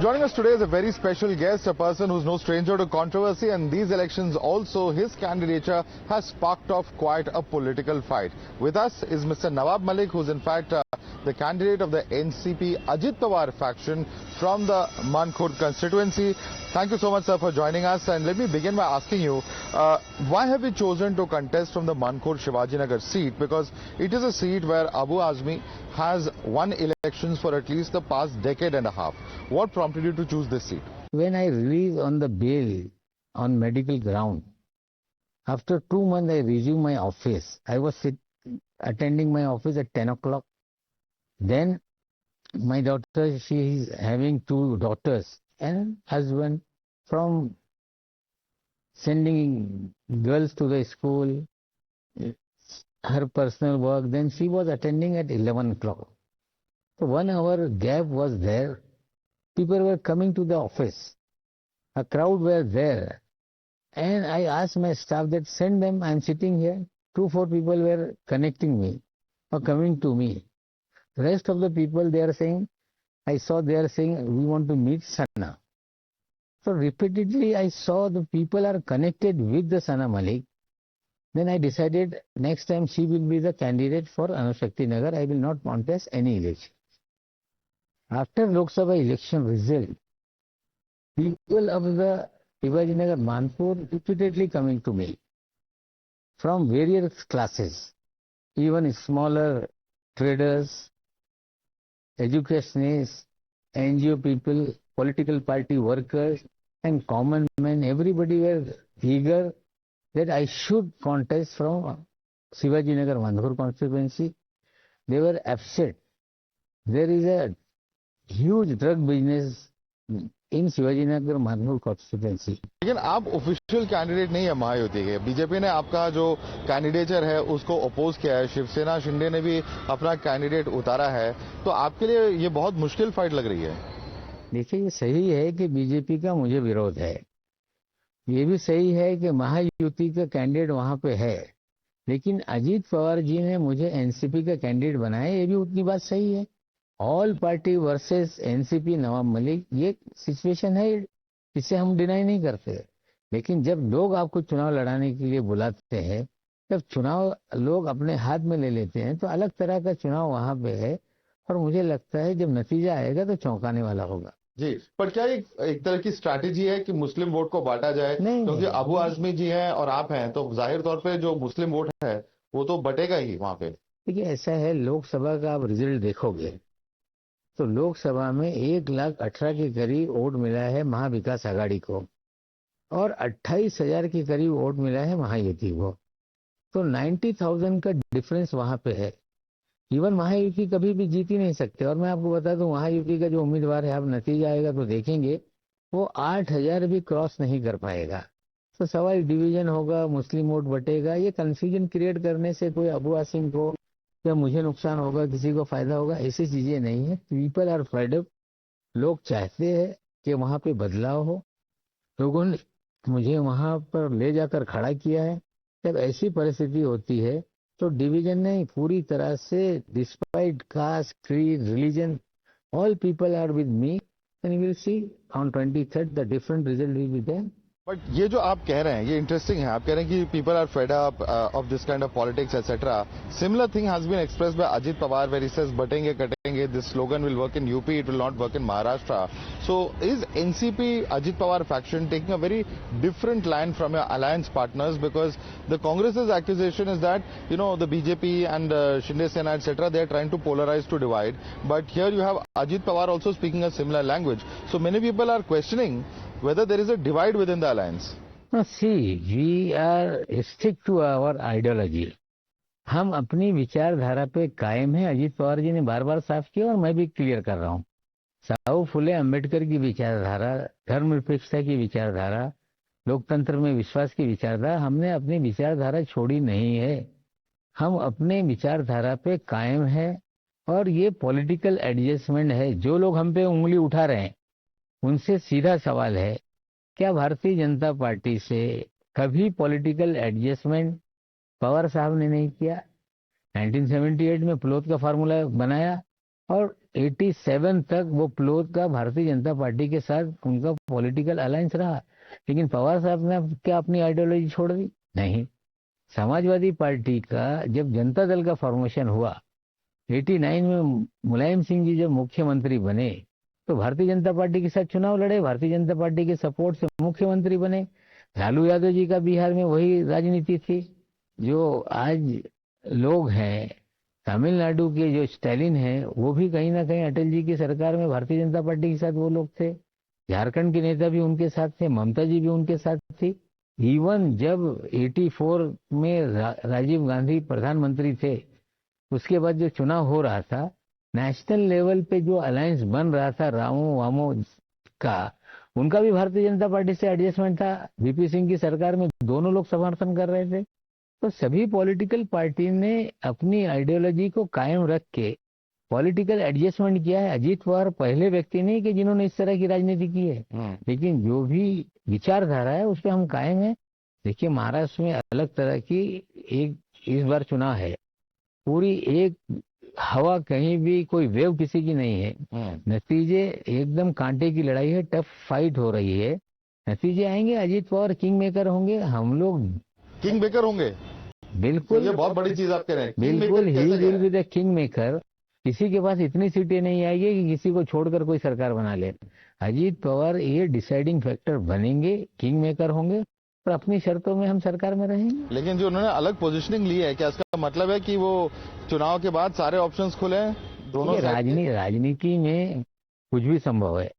Joining us today is a very special guest, a person who's no stranger to controversy, and these elections also, his candidature has sparked off quite a political fight. With us is Mr. Nawab Malik, who's in fact the candidate of the NCP Ajit Pawar faction from the Mankhood constituency. Thank you so much, sir, for joining us. And let me begin by asking you, why have you chosen to contest from the Mankhood Shivajinagar seat? Because it is a seat where Abu Azmi has won elections for at least the past decade and a half. What prompted you to choose this seat? When I released on the bail on medical ground, after 2 months I resumed my office. I was attending my office at 10 o'clock. Then my daughter, she is having 2 daughters and husband, from sending girls to the school, her personal work, then she was attending at 11 o'clock. So 1 hour gap was there. People were coming to the office. A crowd were there. And I asked my staff that send them, I am sitting here. 2-4 people were connecting me or coming to me. The rest of the people, they are saying, I saw they are saying, we want to meet Sana. So repeatedly I saw the people are connected with the Sana Malik. Then I decided next time she will be the candidate for Anushakti Nagar. I will not contest any election. After Lok Sabha election result, people of the Shivajinagar Mankhood repeatedly coming to me from various classes, even smaller traders, educationists, NGO people, political party workers, and common men. Everybody were eager that I should contest from Shivajinagar Mankhood constituency. They were upset. There is a huge drug business in Shivajinagar Mankhood constituency. लेकिन आप official candidate नहीं है महायुति के. BJP ने आपका जो candidature है उसको अपोज किया है. शिवसेना शिंदे ने भी अपना कैंडिडेट उतारा है. तो आपके लिए ये बहुत मुश्किल फाइट लग रही है. देखिए, ये सही है कि बीजेपी का मुझे विरोध है. ये भी सही है कि महायुति का कैंडिडेट वहां पे है. लेकिन अजीत पवार जी ने मुझे एनसीपी का कैंडिडेट बनाया, ये भी उतनी बात सही है. All party versus NCP Nawab Malik, ये सिचुएशन है, इसे हम डिनाई नहीं करते. लेकिन जब लोग आपको चुनाव लड़ाने के लिए बुलाते हैं, जब चुनाव लोग अपने हाथ में ले लेते हैं, तो अलग तरह का चुनाव वहां पे है. और मुझे लगता है जब नतीजा आएगा तो चौंकाने वाला होगा. जी, पर क्या एक तरह की स्ट्रैटेजी है कि मुस्लिम वोट को बांटा जाए? क्योंकि अबू आजमी जी हैं और आप हैं, तो जाहिर तौर पे जो मुस्लिम वोट है वो तो बटेगा ही वहां पे. देखिए, ऐसा है, लोकसभा का आप रिजल्ट देखोगे तो लोकसभा में 1,18,000 के करीब वोट मिला है महाविकास आघाड़ी को और 28,000 के करीब वोट मिला है महायुति को. तो 90,000 का डिफरेंस वहां पे है. इवन महायुति कभी भी जीत ही नहीं सकते. और मैं आपको बता दूं, महायुति का जो उम्मीदवार है, अब नतीजा आएगा तो देखेंगे, वो 8,000 भी क्रॉस नहीं कर पाएगा. तो सवाल डिवीजन होगा, मुस्लिम वोट बटेगा. ये कंफ्यूजन क्रिएट करने से कोई अबू आसिम को या मुझे नुकसान होगा, किसी को फायदा होगा, ऐसी चीजें नहीं है. People are fed up. लोग चाहते हैं कि वहां पे बदलाव हो. लोगों ने मुझे वहां पर ले जाकर खड़ा किया है. जब ऐसी परिस्थिति होती है तो डिवीजन नहीं, पूरी तरह से despite caste, creed, religion, all people are with me and will see on 23rd the different result will be there. But ये जो आप कह रहे हैं ये इंटरेस्टिंग है. आप कह रहे हैं कि people are fed up of this kind of politics etcetera. Similar thing has been expressed by Ajit Pawar where he says बटेंगे कटेंगे. This slogan will work in UP, it will not work in Maharashtra. So is NCP Ajit Pawar faction taking a very different line from your alliance partners? Because the Congress's accusation is that, you know, the BJP and Shinde Sena etc. they are trying to polarize, to divide. But here you have Ajit Pawar also speaking a similar language. So many people are questioning whether there is a divide within the alliance. No, see, we are stick to our ideology. हम अपनी विचारधारा पे कायम है. अजीत पवार जी ने बार बार साफ किया और मैं भी क्लियर कर रहा हूँ. साहू फुले अम्बेडकर की विचारधारा, धर्मनिरपेक्षता की विचारधारा, लोकतंत्र में विश्वास की विचारधारा, हमने अपनी विचारधारा छोड़ी नहीं है. हम अपने विचारधारा पे कायम है. और ये पॉलिटिकल एडजस्टमेंट है. जो लोग हम पे उंगली उठा रहे हैं उनसे सीधा सवाल है, क्या भारतीय जनता पार्टी से कभी पॉलिटिकल एडजस्टमेंट पवार साहब ने नहीं किया? 1978 में प्लोथ का फार्मूला बनाया, और 87 तक वो प्लोथ का भारतीय जनता पार्टी के साथ उनका पॉलिटिकल अलायंस रहा। लेकिन पवार साहब ने क्या अपनी आइडियोलॉजी छोड़ दी? नहीं। समाजवादी पार्टी का जब जनता दल का फॉर्मेशन हुआ 89 में, मुलायम सिंह जी जब मुख्यमंत्री बने तो भारतीय जनता पार्टी के साथ चुनाव लड़े, भारतीय जनता पार्टी के सपोर्ट से मुख्यमंत्री बने। लालू यादव जी का बिहार में वही राजनीति थी। जो आज लोग हैं, तमिलनाडु के जो स्टैलिन हैं, वो भी कहीं ना कहीं अटल जी की सरकार में भारतीय जनता पार्टी के साथ वो लोग थे। झारखंड के नेता भी उनके साथ थे, ममता जी भी उनके साथ थी। इवन जब 84 में राजीव गांधी प्रधानमंत्री थे, उसके बाद जो चुनाव हो रहा था, नेशनल लेवल पे जो अलायंस बन रहा था रामो वामो का, उनका भी भारतीय जनता पार्टी से एडजस्टमेंट था। वीपी सिंह की सरकार में दोनों लोग समर्थन कर रहे थे। तो सभी पॉलिटिकल पार्टी ने अपनी आइडियोलॉजी को कायम रख के पॉलिटिकल एडजस्टमेंट किया है। अजीत पवार पहले व्यक्ति नहीं कि जिन्होंने इस तरह की राजनीति की है, लेकिन जो भी विचारधारा है उस पर हम कायम है। देखिए, महाराष्ट्र में अलग तरह की एक इस बार चुनाव है, पूरी एक हवा, कहीं भी कोई वेव किसी की नहीं है। नतीजे एकदम कांटे की लड़ाई है, टफ फाइट हो रही है। नतीजे आएंगे, अजीत पवार किंग मेकर होंगे, हम लोग किंग मेकर होंगे। बिल्कुल, ये बहुत बड़ी चीज आप कह रहे हैं। बिल्कुल he will be the king maker. किसी के पास इतनी सीटें नहीं आएगी कि किसी को छोड़कर कोई सरकार बना ले। अजीत पवार ये डिसाइडिंग फैक्टर बनेंगे, किंग मेकर होंगे और अपनी शर्तों में हम सरकार में रहेंगे। लेकिन जो उन्होंने अलग पोजीशनिंग ली है, क्या इसका मतलब है कि वो चुनाव के बाद सारे ऑप्शंस खुले हैं दोनों? राजनीति में कुछ भी संभव है।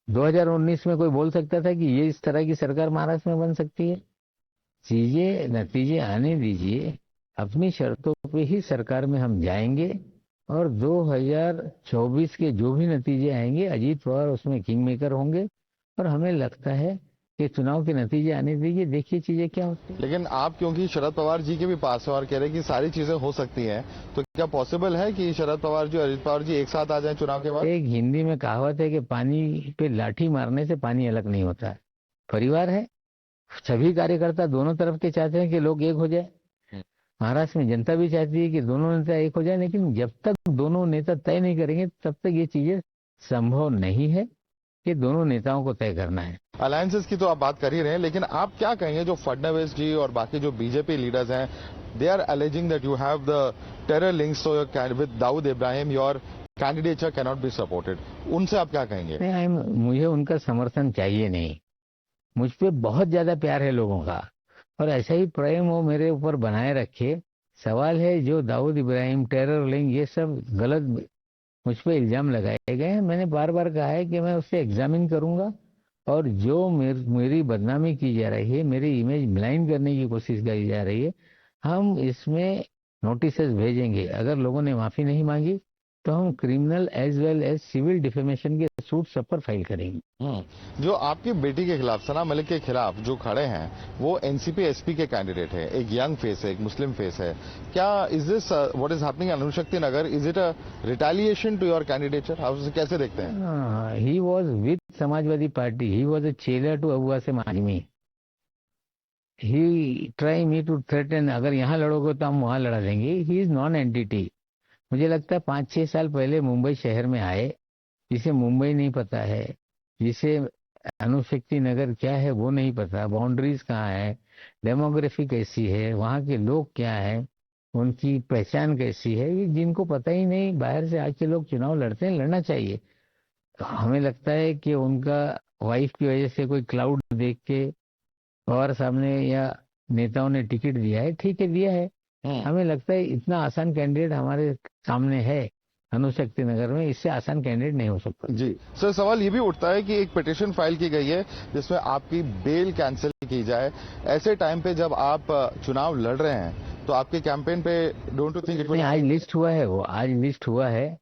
2019 में कोई बोल सकता था कि ये इस तरह की सरकार महाराष्ट्र में बन सकती है? चीजें, नतीजे आने दीजिए, अपनी शर्तों पे ही सरकार में हम जाएंगे और 2024 के जो भी नतीजे आएंगे, अजीत पवार उसमें किंग मेकर होंगे। और हमें लगता है कि चुनाव के नतीजे आने दीजिए, देखिए चीजें क्या होती है। लेकिन आप क्योंकि शरद पवार जी के भी पास है और कह रहे हैं कि सारी चीजें हो सकती हैं, तो क्या पॉसिबल है कि शरद पवार जी और अजीत पवार जी एक साथ आ जाएं चुनाव के बाद? एक हिंदी में कहावत है कि पानी पे लाठी मारने से पानी अलग नहीं होता। परिवार है, सभी कार्यकर्ता दोनों तरफ के चाहते हैं कि लोग एक हो जाए। महाराष्ट्र में जनता भी चाहती है कि दोनों नेता एक हो जाए, लेकिन जब तक दोनों नेता तय नहीं करेंगे तब तक ये चीजें संभव नहीं है कि दोनों नेताओं को तय करना है। अलायंसेस की तो आप बात कर ही रहे हैं, लेकिन आप क्या कहेंगे जो फडणवीस जी और बाकी जो बीजेपी लीडर्स हैं, they are alleging that you have the terror links with Dawood Ibrahim, your candidature can not be supported, उनसे आप क्या कहेंगे? नहीं, मुझे उनका समर्थन चाहिए नहीं। मुझ पे बहुत ज्यादा प्यार है लोगों का और ऐसा ही प्रेम वो मेरे ऊपर बनाए रखे। सवाल है जो दाऊद इब्राहिम, टेरर लिंक, ये सब गलत मुझ पे इल्जाम लगाए गए हैं। मैंने बार बार कहा है कि मैं उससे एग्जामिन करूंगा और जो मेरी बदनामी की जा रही है, मेरी इमेज ब्लाइंड करने की कोशिश की जा रही है, हम इसमें नोटिसेस भेजेंगे। अगर लोगों ने माफी नहीं मांगी तो हम criminal as well as civil defamation के सूट सब पर फाइल करेंगे। जो आपकी बेटी के खिलाफ, सना मलिक के खिलाफ जो खड़े हैं, वो एनसीपी एसपी के कैंडिडेट है, एक यंग फेस है, एक मुस्लिम फेस है। क्या is this what is happening in Anushakti Nagar, is it a retaliation to your candidature? आप उसे कैसे देखते हैं? He was with Samajwadi Party, he was a चेलर to Abu Asim Azmi. He try me to threaten, अगर यहाँ लड़ोगे तो हम वहां लड़ा देंगे। He is non entity. मुझे लगता है 5-6 साल पहले मुंबई शहर में आए, जिसे मुंबई नहीं पता है, जिसे अणुशक्ति नगर क्या है वो नहीं पता, बाउंड्रीज कहाँ है, डेमोग्राफी कैसी है, वहाँ के लोग क्या है, उनकी पहचान कैसी है, ये जिनको पता ही नहीं, बाहर से आके लोग चुनाव लड़ते हैं। लड़ना चाहिए। तो हमें लगता है कि उनका वाइफ की वजह से कोई क्लाउड देख के और सामने या नेताओं ने टिकट दिया है, ठीक है दिया है। हमें लगता है इतना आसान कैंडिडेट हमारे सामने है अणुशक्ति नगर में, इससे आसान कैंडिडेट नहीं हो सकता। जी सर, सवाल ये भी उठता है कि एक पिटीशन फाइल की गई है जिसमें आपकी बेल कैंसिल की जाए। ऐसे टाइम पे जब आप चुनाव लड़ रहे हैं तो आपके कैंपेन पे don't you think it will? आज लिस्ट हुआ है, वो आज लिस्ट हुआ है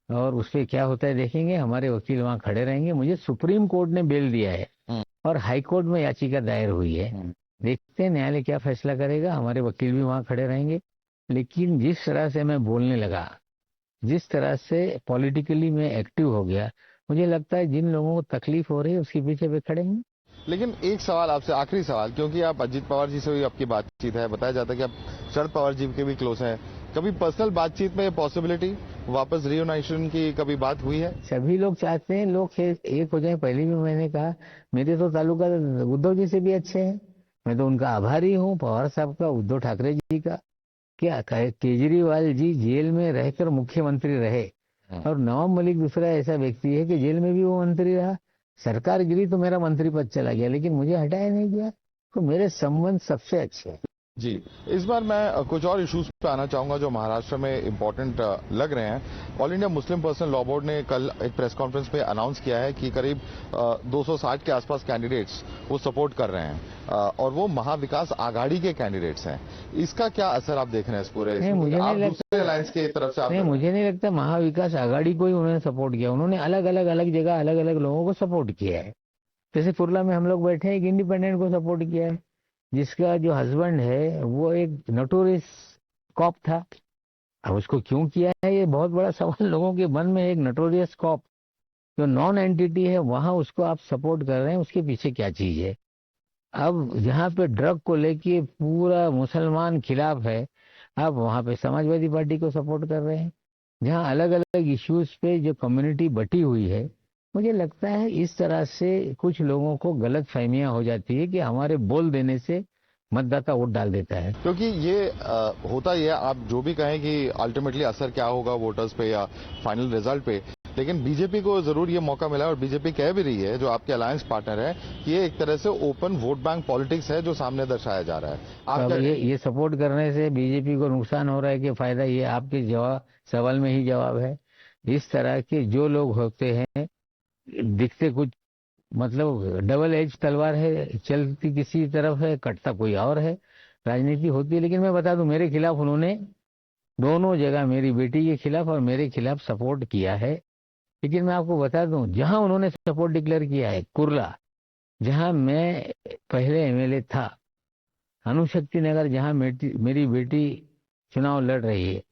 और उस पर क्या होता है देखेंगे। हमारे वकील वहां खड़े रहेंगे। मुझे सुप्रीम कोर्ट ने बेल दिया है और हाई कोर्ट में याचिका दायर हुई है। देखते हैं न्यायालय क्या फैसला करेगा। हमारे वकील भी वहां खड़े रहेंगे। लेकिन जिस तरह से मैं बोलने लगा, जिस तरह से पॉलिटिकली मैं एक्टिव हो गया, मुझे लगता है जिन लोगों को तकलीफ हो रही है उसके पीछे वे खड़े हैं। लेकिन एक सवाल आपसे, आखिरी सवाल, क्योंकि आप अजीत पवार जी से भी आपकी बातचीत है, बताया जाता है कि आप शरद पवार जी के भी क्लोज हैं, कभी पर्सनल बातचीत में पॉसिबिलिटी वापस रियूनाइटेशन की कभी बात हुई है? सभी लोग चाहते हैं लोग एक हो जाए। पहले भी मैंने कहा मेरे तो ताल्लुका उद्धव जी से भी अच्छे हैं। मैं तो उनका आभारी हूँ, पवार साहब का, उद्धव ठाकरे जी का। क्या केजरीवाल जी जेल में रहकर मुख्यमंत्री रहे और नवाब मलिक दूसरा ऐसा व्यक्ति है कि जेल में भी वो मंत्री रहा। सरकार गिरी तो मेरा मंत्री पद चला गया, लेकिन मुझे हटाया नहीं गया। तो मेरे संबंध सबसे अच्छे हैं। जी, इस बार मैं कुछ और इश्यूज पे आना चाहूंगा जो महाराष्ट्र में इंपॉर्टेंट लग रहे हैं। All India Muslim personal law board ने कल एक प्रेस कॉन्फ्रेंस पे अनाउंस किया है कि करीब 260 के आसपास कैंडिडेट्स वो सपोर्ट कर रहे हैं और वो महाविकास आघाड़ी के कैंडिडेट्स हैं। इसका क्या असर आप देख रहे हैं इस पूरे? नहीं, मुझे आप नहीं दूसरे अलायंस की तरफ से नहीं, मुझे नहीं लगता महाविकास आघाड़ी को ही उन्होंने सपोर्ट किया। उन्होंने अलग जगह अलग अलग लोगों को सपोर्ट किया है। जैसे कुर्ला में हम लोग बैठे हैं, एक इंडिपेंडेंट को सपोर्ट किया है जिसका जो हस्बैंड है वो एक नोटोरियस कॉप था। अब उसको क्यों किया है ये बहुत बड़ा सवाल लोगों के मन में। एक नोटोरियस कॉप जो नॉन एंटिटी है, वहां उसको आप सपोर्ट कर रहे हैं, उसके पीछे क्या चीज है? अब जहाँ पे ड्रग को लेके पूरा मुसलमान खिलाफ है, आप वहां पे समाजवादी पार्टी को सपोर्ट कर रहे हैं। जहाँ अलग अलग इश्यूज पे जो कम्युनिटी बटी हुई है, मुझे लगता है इस तरह से कुछ लोगों को गलत फहमियां हो जाती है कि हमारे बोल देने से मतदाता वोट डाल देता है। क्योंकि ये होता ही है, आप जो भी कहें कि अल्टीमेटली असर क्या होगा वोटर्स पे या फाइनल रिजल्ट पे, लेकिन बीजेपी को जरूर ये मौका मिला है और बीजेपी कह भी रही है, जो आपके अलायंस पार्टनर है, कि ये एक तरह से ओपन वोट बैंक पॉलिटिक्स है जो सामने दर्शाया जा रहा है। अब ये सपोर्ट करने से बीजेपी को नुकसान हो रहा है कि फायदा? ये आपके जवाब सवाल में ही जवाब है। इस तरह के जो लोग होते हैं, दिखते कुछ, मतलब डबल एज तलवार है, चलती किसी तरफ है, कटता कोई और है। राजनीति होती है। लेकिन मैं बता दूं, मेरे खिलाफ उन्होंने दोनों जगह मेरी बेटी के खिलाफ और मेरे खिलाफ सपोर्ट किया है। लेकिन मैं आपको बता दूं, जहां उन्होंने सपोर्ट डिक्लेयर किया है, कुर्ला, जहां मैं पहले एमएलए था, अणुशक्ति नगर जहां मेरी बेटी चुनाव लड़ रही है,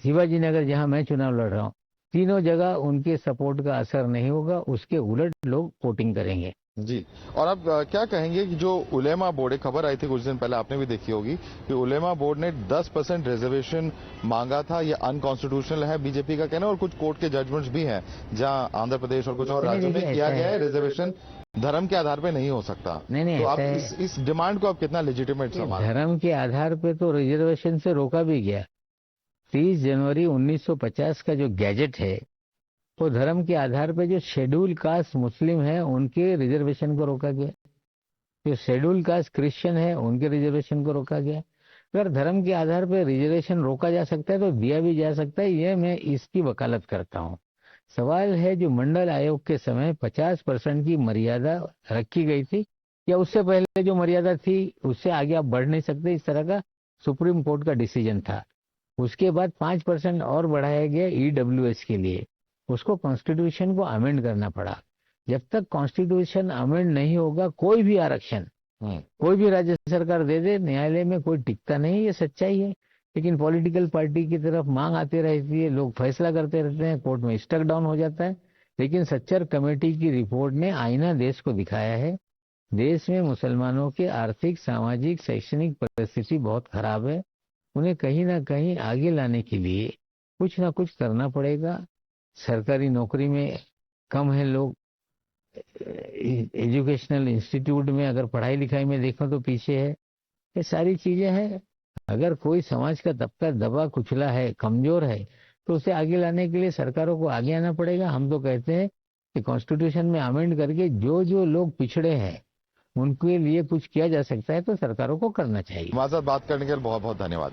शिवाजी नगर जहां मैं चुनाव लड़ रहा हूं, तीनों जगह उनके सपोर्ट का असर नहीं होगा। उसके उलट लोग वोटिंग करेंगे। जी, और आप क्या कहेंगे कि जो उलेमा बोर्ड, एक खबर आई थी कुछ दिन पहले, आपने भी देखी होगी, कि उलेमा बोर्ड ने 10% रिजर्वेशन मांगा था, ये अनकॉन्स्टिट्यूशनल है बीजेपी का कहना, और कुछ कोर्ट के जजमेंट्स भी हैं जहां आंध्र प्रदेश और कुछ और राज्यों में किया गया है रिजर्वेशन धर्म के आधार पर नहीं हो सकता। नहीं, तो आप इस डिमांड को आप कितना लेजिटिमेट समझते? धर्म के आधार पे तो रिजर्वेशन से रोका भी गया। 30 जनवरी 1950 का जो गैजेट है, वो धर्म के आधार पे जो शेड्यूल कास्ट मुस्लिम है उनके रिजर्वेशन को रोका गया। जो शेड्यूल कास्ट क्रिश्चियन है उनके रिजर्वेशन को रोका गया। अगर धर्म के आधार पर रिजर्वेशन रोका जा सकता है तो दिया भी जा सकता है। ये मैं इसकी वकालत करता हूँ। सवाल है, जो मंडल आयोग के समय 50% की मर्यादा रखी गई थी, या उससे पहले जो मर्यादा थी उससे आगे आप बढ़ नहीं सकते, इस तरह का सुप्रीम कोर्ट का डिसीजन था। उसके बाद 5% और बढ़ाया गया ईडब्ल्यूएस के लिए। उसको कॉन्स्टिट्यूशन को अमेंड करना पड़ा। जब तक कॉन्स्टिट्यूशन अमेंड नहीं होगा, कोई भी आरक्षण कोई भी राज्य सरकार दे दे, न्यायालय में कोई टिकता नहीं। ये सच्चाई है। लेकिन पॉलिटिकल पार्टी की तरफ मांग आती रहती है, लोग फैसला करते रहते हैं, कोर्ट में स्टक डाउन हो जाता है। लेकिन सच्चर कमेटी की रिपोर्ट ने आईना देश को दिखाया है। देश में मुसलमानों की आर्थिक, सामाजिक, शैक्षणिक परिस्थिति बहुत खराब है। उन्हें कहीं ना कहीं आगे लाने के लिए कुछ ना कुछ करना पड़ेगा। सरकारी नौकरी में कम है लोग, एजुकेशनल इंस्टीट्यूट में अगर पढ़ाई लिखाई में देखो तो पीछे है। ये सारी चीजें हैं। अगर कोई समाज का तबका दबा कुचला है, कमजोर है, तो उसे आगे लाने के लिए सरकारों को आगे आना पड़ेगा। हम तो कहते हैं कि कॉन्स्टिट्यूशन में अमेंड करके जो जो लोग पिछड़े हैं उनके लिए कुछ किया जा सकता है तो सरकारों को करना चाहिए। हमारे साथ बात करने के लिए बहुत बहुत धन्यवाद।